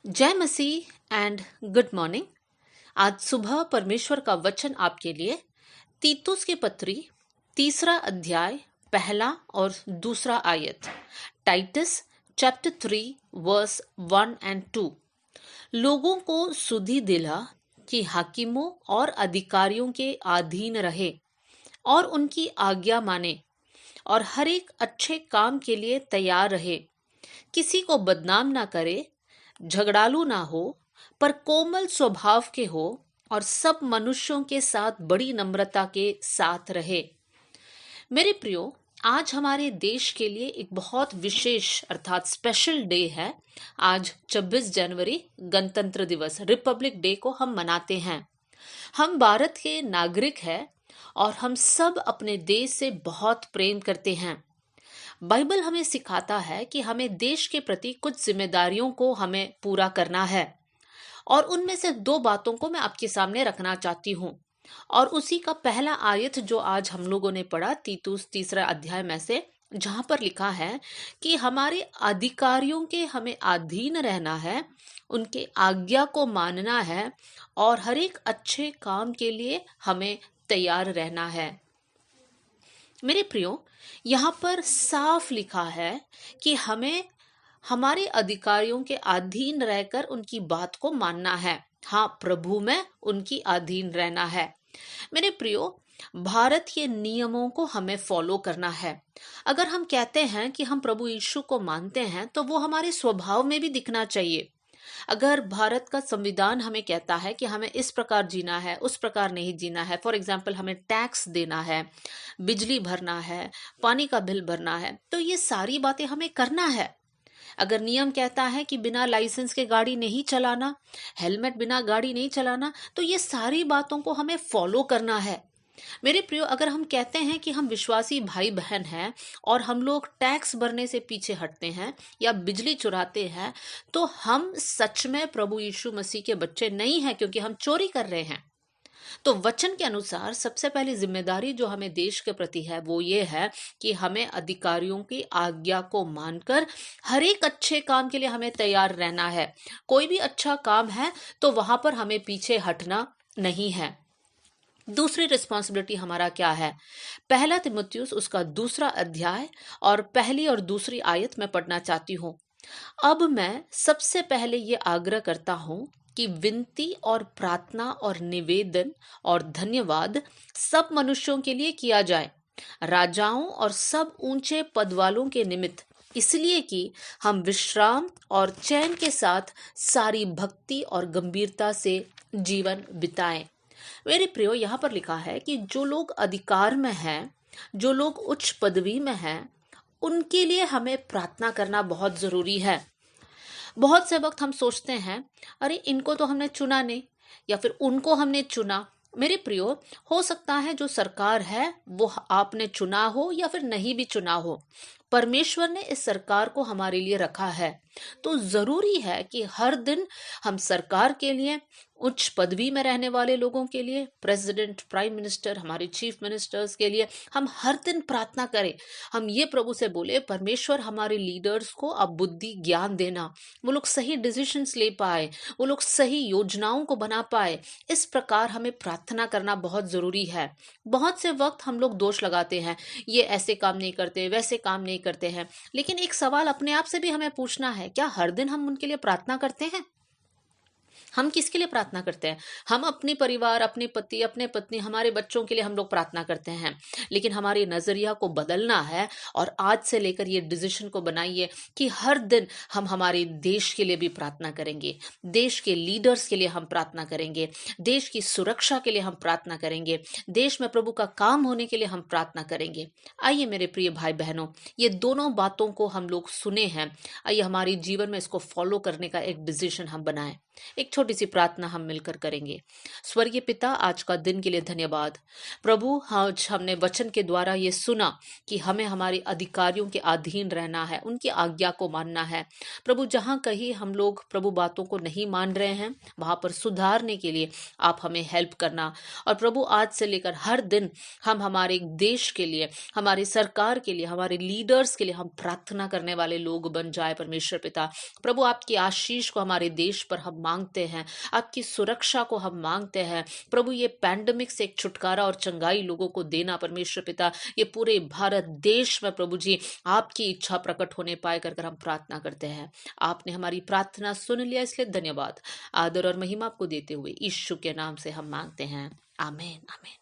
जय मसीह and good morning. आज सुबह परमेश्वर का वचन आपके लिए तीतुस की पत्री 3 अध्याय 1 और 2 आयत। Titus chapter 3 verse 1 and 2। लोगों को सुधि दिला कि हाकिमों और अधिकारियों के अधीन रहे और उनकी आज्ञा माने और हर एक अच्छे काम के लिए तैयार रहे। किसी को बदनाम ना करे, झगड़ालू ना हो, पर कोमल स्वभाव के हो और सब मनुष्यों के साथ बड़ी नम्रता के साथ रहे। मेरे प्रियो, आज हमारे देश के लिए एक बहुत विशेष अर्थात स्पेशल डे है। आज 26 जनवरी गणतंत्र दिवस रिपब्लिक डे को हम मनाते हैं। हम भारत के नागरिक हैं और हम सब अपने देश से बहुत प्रेम करते हैं। बाइबल हमें सिखाता है कि हमें देश के प्रति कुछ जिम्मेदारियों को हमें पूरा करना है और उनमें से 2 बातों को मैं आपके सामने रखना चाहती हूँ। और उसी का पहला आयत जो आज हम लोगों ने पढ़ा तीतुस 3 अध्याय में से, जहां पर लिखा है कि हमारे अधिकारियों के हमें अधीन रहना है, उनके आज्ञा को मानना है और हर एक अच्छे काम के लिए हमें तैयार रहना है। मेरे प्रियो, यहाँ पर साफ लिखा है कि हमें हमारे अधिकारियों के अधीन रहकर उनकी बात को मानना है। हाँ, प्रभु में उनकी अधीन रहना है। मेरे प्रियो, भारत के नियमों को हमें फॉलो करना है। अगर हम कहते हैं कि हम प्रभु यीशु को मानते हैं तो वो हमारे स्वभाव में भी दिखना चाहिए। अगर भारत का संविधान हमें कहता है कि हमें इस प्रकार जीना है, उस प्रकार नहीं जीना है, फॉर एग्जाम्पल हमें टैक्स देना है, बिजली भरना है, पानी का बिल भरना है, तो ये सारी बातें हमें करना है। अगर नियम कहता है कि बिना लाइसेंस के गाड़ी नहीं चलाना, हेलमेट बिना गाड़ी नहीं चलाना, तो ये सारी बातों को हमें फॉलो करना है। मेरे प्रियो, अगर हम कहते हैं कि हम विश्वासी भाई बहन हैं और हम लोग टैक्स भरने से पीछे हटते हैं या बिजली चुराते हैं, तो हम सच में प्रभु यीशु मसीह के बच्चे नहीं हैं, क्योंकि हम चोरी कर रहे हैं। तो वचन के अनुसार सबसे पहली जिम्मेदारी जो हमें देश के प्रति है वो ये है कि हमें अधिकारियों की आज्ञा को मानकर हर एक अच्छे काम के लिए हमें तैयार रहना है। कोई भी अच्छा काम है तो वहां पर हमें पीछे हटना नहीं है। दूसरी रिस्पॉन्सिबिलिटी हमारा क्या है? 1 तिमुथियुस उसका 2 अध्याय और 1 और 2 आयत में पढ़ना चाहती हूँ। अब मैं सबसे पहले ये आग्रह करता हूँ कि विनती और प्रार्थना और निवेदन और धन्यवाद सब मनुष्यों के लिए किया जाए, राजाओं और सब ऊंचे पद वालों के निमित्त, इसलिए कि हम विश्राम और चैन के साथ सारी भक्ति और गंभीरता से जीवन बिताएं। मेरे प्रियो, यहाँ पर लिखा है कि जो लोग अधिकार में हैं, जो लोग उच्च पदवी में हैं, उनके लिए हमें प्रार्थना करना बहुत जरूरी है। बहुत से वक्त हम सोचते हैं, अरे इनको तो हमने चुना नहीं, या फिर उनको हमने चुना। मेरे प्रियो, हो सकता है जो सरकार है वो आपने चुना हो या फिर नहीं भी चुना हो, परमेश्वर ने इस सरकार को हमारे लिए रखा है। तो जरूरी है कि हर दिन हम सरकार के लिए, उच्च पदवी में रहने वाले लोगों के लिए, प्रेसिडेंट, प्राइम मिनिस्टर, हमारे चीफ मिनिस्टर्स के लिए हम हर दिन प्रार्थना करें। हम ये प्रभु से बोले, परमेश्वर हमारे लीडर्स को अब बुद्धि ज्ञान देना, वो लोग सही डिसीजंस ले पाए, वो लोग सही योजनाओं को बना पाए। इस प्रकार हमें प्रार्थना करना बहुत जरूरी है। बहुत से वक्त हम लोग दोष लगाते हैं, ये ऐसे काम नहीं करते, वैसे काम नहीं करते हैं, लेकिन एक सवाल अपने आप से भी हमें पूछना है, क्या हर दिन हम उनके लिए प्रार्थना करते हैं? हम किसके लिए प्रार्थना करते हैं? हम अपने परिवार, अपने पति, अपने पत्नी, हमारे बच्चों के लिए हम लोग प्रार्थना करते हैं। लेकिन हमारे नजरिया को बदलना है और आज से लेकर ये डिसीजन को बनाइए कि हर दिन हम हमारे देश के लिए भी प्रार्थना करेंगे, देश के लीडर्स के लिए हम प्रार्थना करेंगे, देश की सुरक्षा के लिए हम प्रार्थना करेंगे, देश में प्रभु का काम होने के लिए हम प्रार्थना करेंगे। आइए मेरे प्रिय भाई बहनों, ये दोनों बातों को हम लोग सुने हैं, आइए हमारे जीवन में इसको फॉलो करने का एक डिसीजन हम बनाएं। एक छोटी सी प्रार्थना हम मिलकर करेंगे। स्वर्गीय पिता, आज का दिन के लिए धन्यवाद। प्रभु, आज हमने वचन के द्वारा ये सुना कि हमें हमारे अधिकारियों के अधीन रहना है, उनकी आज्ञा को मानना है। प्रभु, जहाँ कहीं हम लोग प्रभु बातों को नहीं मान रहे हैं, वहां पर सुधारने के लिए आप हमें हेल्प करना। और प्रभु, आज से लेकर हर दिन हम हमारे देश के लिए, हमारी सरकार के लिए, हमारे लीडर्स के लिए हम प्रार्थना करने वाले लोग बन जाए। परमेश्वर पिता, प्रभु आपकी आशीष को हमारे देश पर हम मांगते हैं, आपकी सुरक्षा को हम मांगते हैं। प्रभु, ये पैंडेमिक से एक छुटकारा और चंगाई लोगों को देना परमेश्वर पिता, ये पूरे भारत देश में प्रभु जी आपकी इच्छा प्रकट होने पाए कर हम प्रार्थना करते हैं। आपने हमारी प्रार्थना सुन लिया, इसलिए धन्यवाद। आदर और महिमा आपको देते हुए यीशु के नाम से हम मांगते हैं, आमीन आमीन।